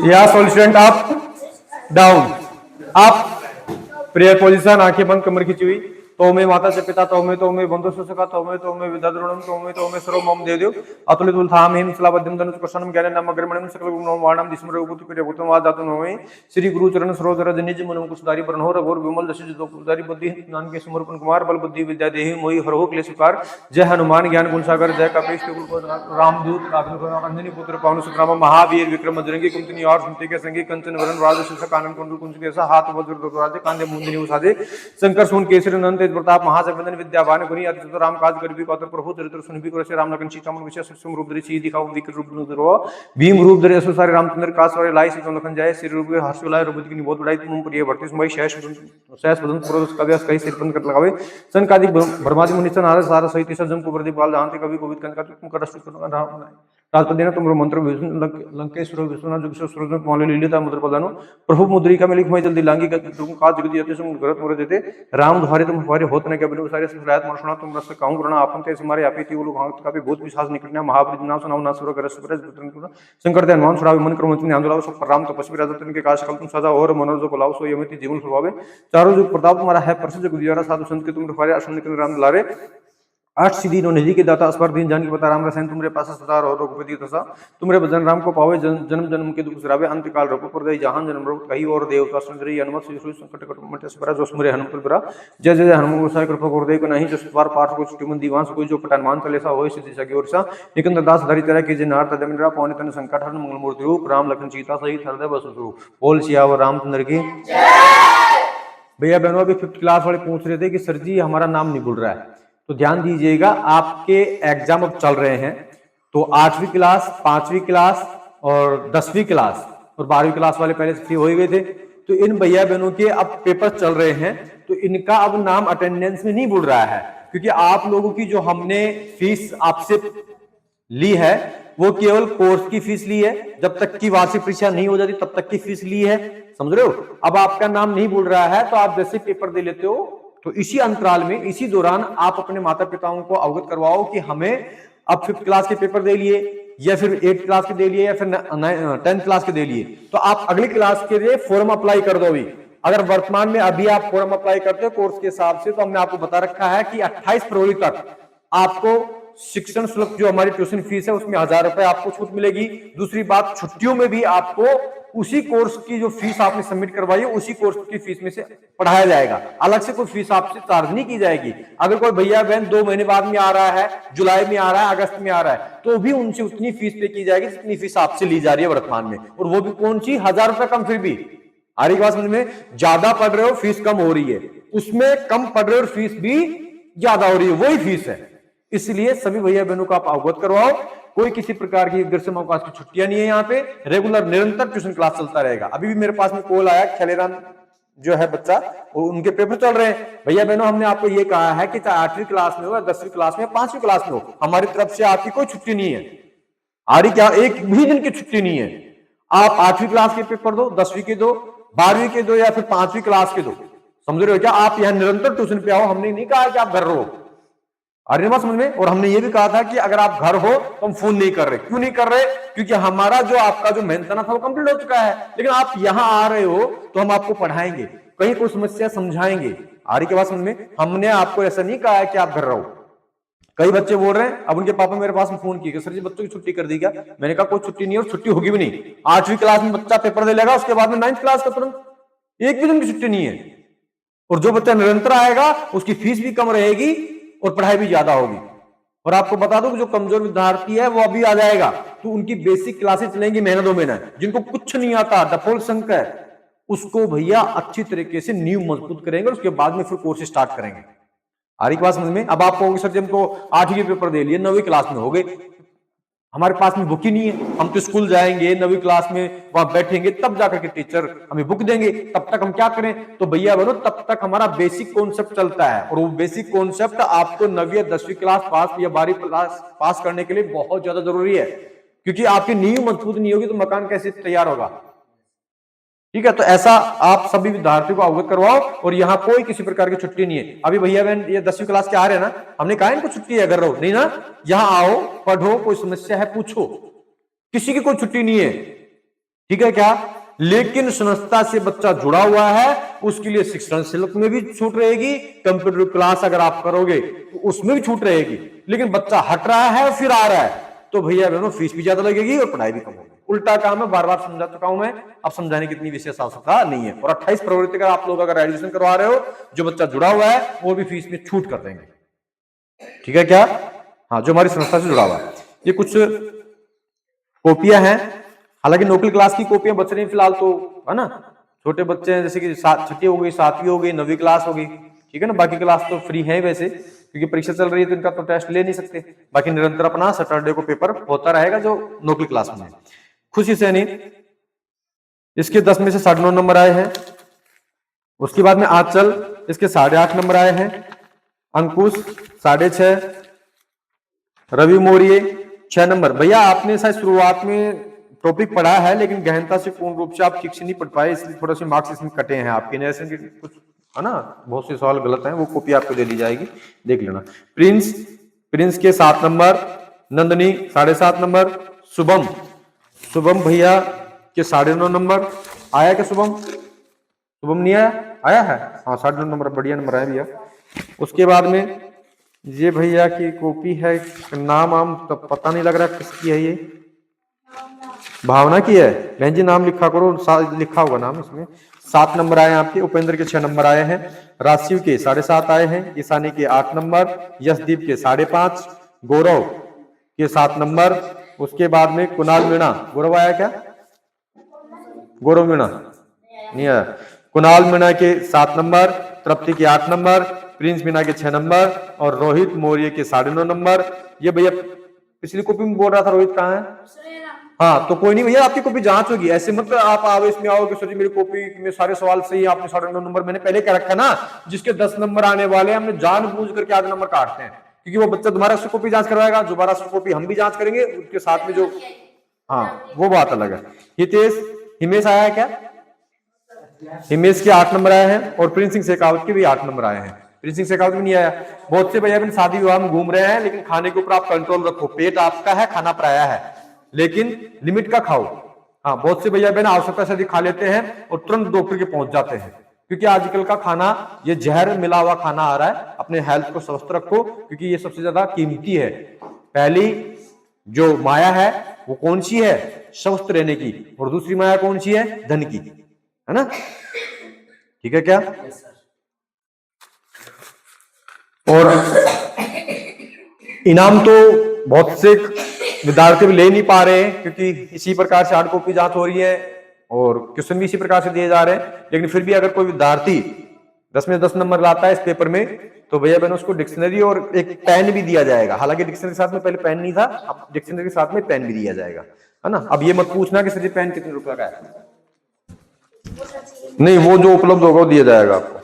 या solution up down up. Prayer position, आंखें बंद, कमर खींची हुई। तो में माता से पिता, तो में बंधु सुसका, तो में विद्याद्रोणम, तो में सर्वमम देदेव अतुलित उल्थाम हिम सलाबद्यम धनुष प्रसन्नम ज्ञान नाम अग्रमणम सकल गुणों वाणम दिस्मरे उगुत प्रिय भूतम वादातु नोए श्री गुरु चरण सरोज रज निज मन कुशधारी बरनहोर घोर विमल दशज दो कुदारी बुद्धि ज्ञान के समर्पण कुमार बल बुद्धि विद्या देहि मोहि हरहो क्लेश सुकार। जय हनुमान ज्ञान गुण सागर, जय कपीश रामदूत अंजनी पुत्र पवन सुत महावीर विक्रम बजरंगी कुंतनी और सुनते के संगी कंचन वरण राज शिषक आनंद कुंडल कुंज केसा हाथ वज्र राजे कांदे मुंदनी उसाजे शंकर सोन केसरी नंद तेज प्रताप महाजगवंदन विद्यावान गुणी अति राम काज करिबी कौतर प्रभु चरित्र सुनबी कर से राम लखन सीता मन विशेष सूक्ष्म रूप धरि सी दिखाओ विकट रूप धरो भीम रूप धरि असुर सारे रामचंद्र का सारे लाई सीता लखन जाय श्री रूप हर्ष लाय रघुपति की बहुत बड़ाई तुम प्रिय भरती समय शेष बदन पुरुष कव्यास कई सिर कर लगावे संकादि ब्रह्मादि मुनि नारद सार सहित सजम को प्रदीप बाल जानते कवि कोविद कन का तुम कर राम राजपति ने तुम मंत्र लंकेश्वर विश्वनाथ जुगेश्वर सूरज मौल लीलिता मुद्र प्रदानो प्रभु मुद्रिका में लिख मैं जल्दी लांगी तुम काज जगति अति सुम गरत मोर देते राम दुहारे तुम हमारे होत न के बने सारे सुरायत मरसुना तुम रस कहूं करना आपन ते हमारे आपी ती लोग का भी भूत पिशाच निकटना महाबली नाम सुनाओ ना सुर कर शंकर ते हनुमान छुड़ावे मन क्रम ने आंदोलन सब राम तपस्वी राजा तुम के काश कल तुम सदा और मनोज को लाओ सो यमति जीवन फलवावे चारों जुग प्रताप तुम्हारा है प्रसिद्ध गुदियारा साधु संत के तुम रखवारे आश्रम निकल राम लारे आठ सिद्धि नो निधि के दाता अस्पर दीन जान के बता राम रसैन तुमरे पास सदा और रघुपति तसा तुमरे भजन राम को पावे जन्म जन्म के दुख सुरावे अंत काल रघुपुर दई जहां जन्म रघु कही और देवता सुंदरी हनुमत श्री संकट कट मटे सबरा जो सुमरे हनुमत बरा जय जय हनुमान गोसाई कृपा कर दे को नहीं जो सवार पाठ को छुट्टी मन दीवान कोई जो पठान मान चले सा होय सिद्धि सगी और सा निकंद दास धरि तरह के जे नार तदमिंद्रा पौने तन संकट हर मंगल मूर्ति रूप राम लखन सीता सहित हृदय बस स्वरूप बोल सियावर रामचंद्र की भैया बहनों अभी 5th क्लास वाले पूछ रहे थे कि सर जी हमारा नाम नहीं भूल रहा है, तो ध्यान दीजिएगा आपके एग्जाम अब चल रहे हैं तो 8वीं क्लास 5वीं क्लास और 10वीं क्लास और 12वीं क्लास वाले पहले से फ्री हो गए थे, तो इन भैया बहनों के अब पेपर चल रहे हैं तो इनका अब नाम अटेंडेंस में नहीं भूल रहा है क्योंकि आप लोगों की जो हमने फीस आपसे ली है वो केवल कोर्स की फीस ली है, जब तक की वार्षिक परीक्षा नहीं हो जाती तब तक की फीस ली है, समझ रहे हो। अब आपका नाम नहीं भूल रहा है तो आप जैसे पेपर दे लेते हो तो इसी अंतराल में इसी दौरान आप अपने माता पिताओं को अवगत करवाओ कि हमें अब 5th क्लास के पेपर दे लिए या फिर 8th क्लास के दे लिए या फिर 10th क्लास के दे लिए, तो आप अगली क्लास के लिए फॉर्म अप्लाई कर दो। अभी अगर वर्तमान में अभी आप फॉर्म अप्लाई करते हो कोर्स के हिसाब से तो हमने आपको बता रखा है कि 28 फरवरी तक आपको शिक्षण शुल्क जो हमारी ट्यूशन फीस है उसमें 1000 रुपए आपको छूट मिलेगी। दूसरी बात छुट्टियों में भी आपको उसी कोर्स की जो फीस आपने सबमिट करवाई है उसी कोर्स की फीस में से पढ़ाया जाएगा, अलग से कोई फीस आपसे चार्ज नहीं की जाएगी। अगर कोई भैया बहन 2 महीने बाद में आ रहा है, जुलाई में आ रहा है, अगस्त में आ रहा है, तो भी उनसे उतनी फीस पे की जाएगी जितनी फीस आपसे ली जा रही है वर्तमान में, और वो भी कौन सी 1000 रुपए कम। फिर भी आ रही बात समझ में, ज्यादा पढ़ रहे हो फीस कम हो रही है, उसमें कम पढ़ रहे हो फीस भी ज्यादा हो रही है, वही फीस है। इसलिए सभी भैया बहनों को आप अवगत करवाओ, कोई किसी प्रकार की ग्रीष्म अवकाश की छुट्टियां नहीं है, यहाँ पे रेगुलर निरंतर ट्यूशन क्लास चलता रहेगा। अभी भी मेरे पास में कॉल आया, खलेराम जो है बच्चा, उनके पेपर चल रहे हैं। भैया बहनों हमने आपको ये कहा है कि चाहे 8वीं क्लास में हो या 10वीं क्लास में 5वीं क्लास में हो, हमारी तरफ से आपकी कोई छुट्टी नहीं है। आ रही क्या, एक भी दिन की छुट्टी नहीं है। आप 8वीं क्लास के पेपर दो, 10वीं के दो, 12वीं के दो या फिर 5वीं क्लास के दो, समझ रहे हो क्या। आप यहाँ निरंतर ट्यूशन पे आओ, हमने नहीं कहा कि आप घर रहो, अरे बात समझ में। और हमने ये भी कहा था कि अगर आप घर हो तो हम फोन नहीं कर रहे। क्यों नहीं कर रहे, क्योंकि हमारा जो आपका जो मेहनताना था वो कंप्लीट हो चुका है, लेकिन आप यहाँ आ रहे हो तो हम आपको पढ़ाएंगे, कहीं कोई समस्या समझाएंगे। आ रही के बात समझ में, हमने आपको ऐसा नहीं कहा है कि आप घर रहो। कई बच्चे बोल रहे हैं, अब उनके पापा मेरे पास में फोन किए, सर जी बच्चों की छुट्टी कर दी क्या। मैंने कहा कोई छुट्टी नहीं है और छुट्टी होगी भी नहीं। 8वीं क्लास में बच्चा पेपर दे लेगा, उसके बाद में 9th क्लास का तुरंत एक भी दिन की छुट्टी नहीं है। और जो बच्चा निरंतर आएगा उसकी फीस भी कम रहेगी और पढ़ाई भी ज्यादा होगी। और आपको बता दूं कि जो कमजोर विद्यार्थी है वो अभी आ जाएगा तो उनकी बेसिक क्लासेस चलेंगी महीना 2 महीना। जिनको कुछ नहीं आता, डफोल संक है, उसको भैया अच्छी तरीके से नींव मजबूत करेंगे और उसके बाद में फिर कोर्स स्टार्ट करेंगे। आ रही बात समझ में। अब आप कहोगे सर जी हमको 8वीं पेपर दे लिए, 9वीं क्लास में हो गए, हमारे पास में बुक ही नहीं है, हम तो स्कूल जाएंगे 9वीं क्लास में वहां बैठेंगे तब जाकर के टीचर हमें बुक देंगे, तब तक हम क्या करें। तो भैया बनो तब तक हमारा बेसिक कॉन्सेप्ट चलता है, और वो बेसिक कॉन्सेप्ट आपको 9वीं या 10वीं क्लास पास या 12वीं क्लास पास करने के लिए बहुत ज्यादा जरूरी है, क्योंकि आपकी नींव मजबूत नहीं होगी तो मकान कैसे तैयार होगा। ठीक है, तो ऐसा आप सभी विद्यार्थियों को अवगत करवाओ। और यहाँ कोई किसी प्रकार की छुट्टी नहीं है। अभी भैया बहन ये 10वीं क्लास के आ रहे हैं ना, हमने कहा इनको छुट्टी है, अगर रहो नहीं ना, यहाँ आओ, पढ़ो, कोई समस्या है पूछो, किसी की कोई छुट्टी नहीं है। ठीक है क्या? लेकिन संस्था से बच्चा जुड़ा हुआ है, उसके लिए शिक्षण शुल्क में भी छूट रहेगी, कंप्यूटर क्लास अगर आप करोगे तो उसमें भी छूट रहेगी। लेकिन बच्चा हट रहा है फिर आ रहा है, तो भैया बहनों फीस भी ज्यादा लगेगी और पढ़ाई भी कम होगी। उल्टा काम है, बार बार समझा चुका हूं मैं, अब समझाने की इतनी विशेष आवश्यकता नहीं है। और 28 प्रवृत्ति का आप लोग अगर एडमिशन करवा रहे हो, जो बच्चा जुड़ा हुआ है वो भी फीस में छूट कर देंगे। ठीक है क्या? हाँ, जो हमारी संस्था से जुड़ा हुआ है। ये कुछ कॉपियां हैं, हालांकि नौकरी क्लास की कॉपियां बच रही फिलहाल, तो है ना, छोटे बच्चे हैं जैसे कि 6ठी हो गई, 7वीं हो गई, 9वीं क्लास होगी। ठीक है ना, बाकी क्लास तो फ्री है वैसे, क्योंकि परीक्षा चल रही है तो इनका तो टेस्ट ले नहीं सकते। बाकी निरंतर अपना सैटरडे को पेपर होता रहेगा जो नौकरी क्लास में है। खुशी सैनी, इसके 10 में से 9.5 नंबर आए हैं। उसके बाद में आंचल, इसके 8.5 नंबर आए हैं। अंकुश 6.5, रवि मौर्य 6 नंबर। भैया आपने शायद शुरुआत में टॉपिक पढ़ा है, लेकिन गहनता से पूर्ण रूप से आप ठीक से नहीं पढ़ पाए, इसलिए थोड़ा से मार्क्स इसमें कटे हैं आपके। नरेशन के कुछ है ना, बहुत से सवाल गलत हैं, वो कॉपी आपको दे दी जाएगी, देख लेना। प्रिंस के 7 नंबर, नंदनी 7.5 नंबर, शुभम भैया के 9.5 नंबर। आया क्या शुभम नहीं आया? आया है, हाँ 9.5 नंबर, बढ़िया नंबर आया भैया। उसके बाद में ये भैया की कॉपी है, नाम तो पता नहीं लग रहा किसकी है, ये भावना की है। बहन जी नाम लिखा करो, लिखा होगा नाम इसमें। 7 नंबर आए आपके। उपेंद्र के 6 नंबर आए हैं। राशिव के 7.5 आए हैं। ईशानी के 8 नंबर, यशदीप के 5.5, गौरव के 7 नंबर। उसके बाद में कुणाल मीणा, गौरव आया क्या? गौरव मीणा नहीं आया। कुणाल मीणा के 7 नंबर, तृप्ति के 8 नंबर, प्रिंस मीणा के 6 नंबर और रोहित मौर्य के 9.5 नंबर। ये भैया पिछली कॉपी में बोल रहा था, रोहित कहाँ है? हाँ, तो कोई नहीं भैया, आपकी कॉपी जांच होगी, ऐसे मत आप आवेश में आओ कि सर जी मेरी कॉपी में सारे सवाल सही, आपने 9.5 नंबर मैंने पहले कह रखा ना, जिसके 10 नंबर आने वाले हमने जानबूझ करके आधे नंबर काटते हैं, क्योंकि वो बच्चा दोबारा से कॉपी जांच करवाएगा, दोबारा से कॉपी हम भी जांच करेंगे उसके साथ में, जो हाँ वो बात अलग है। हिमेश आया है क्या? हिमेश के 8 नंबर आए हैं और प्रिंस सिंह शेखावत के भी 8 नंबर आए हैं। प्रिंस सिंह शेखावत भी नहीं आया। बहुत से भैया शादी विवाह में घूम रहे हैं, लेकिन खाने के ऊपर आप कंट्रोल रखो, पेट आपका है, खाना पराया है, लेकिन लिमिट का खाओ। हाँ, बहुत से भैया बहन आवश्यकता से अधिक खा लेते हैं और तुरंत डॉक्टर के पहुंच जाते हैं, क्योंकि आजकल का खाना ये जहर मिला हुआ खाना आ रहा है। अपने हेल्थ को स्वस्थ रखो, क्योंकि ये सबसे ज्यादा कीमती है। पहली जो माया है वो कौन सी है? स्वस्थ रहने की। और दूसरी माया कौन सी है? धन की, है ना? ठीक है क्या? और इनाम तो बहुत से विद्यार्थी भी ले नहीं पा रहे हैं, क्योंकि इसी प्रकार से हार्ड कॉपी जांच हो रही है और क्वेश्चन भी इसी प्रकार से दिए जा रहे हैं। लेकिन फिर भी अगर कोई विद्यार्थी 10 में 10 नंबर लाता है इस पेपर में, तो भैया बहन उसको डिक्शनरी और एक पेन भी दिया जाएगा। हालांकि डिक्शनरी के साथ में पहले पेन नहीं था, अब डिक्शनरी के साथ में पेन भी दिया जाएगा, है ना? अब ये मत पूछना कि सर पेन कितने रुपए का है, नहीं, वो जो उपलब्ध होगा वो दिया जाएगा आपको।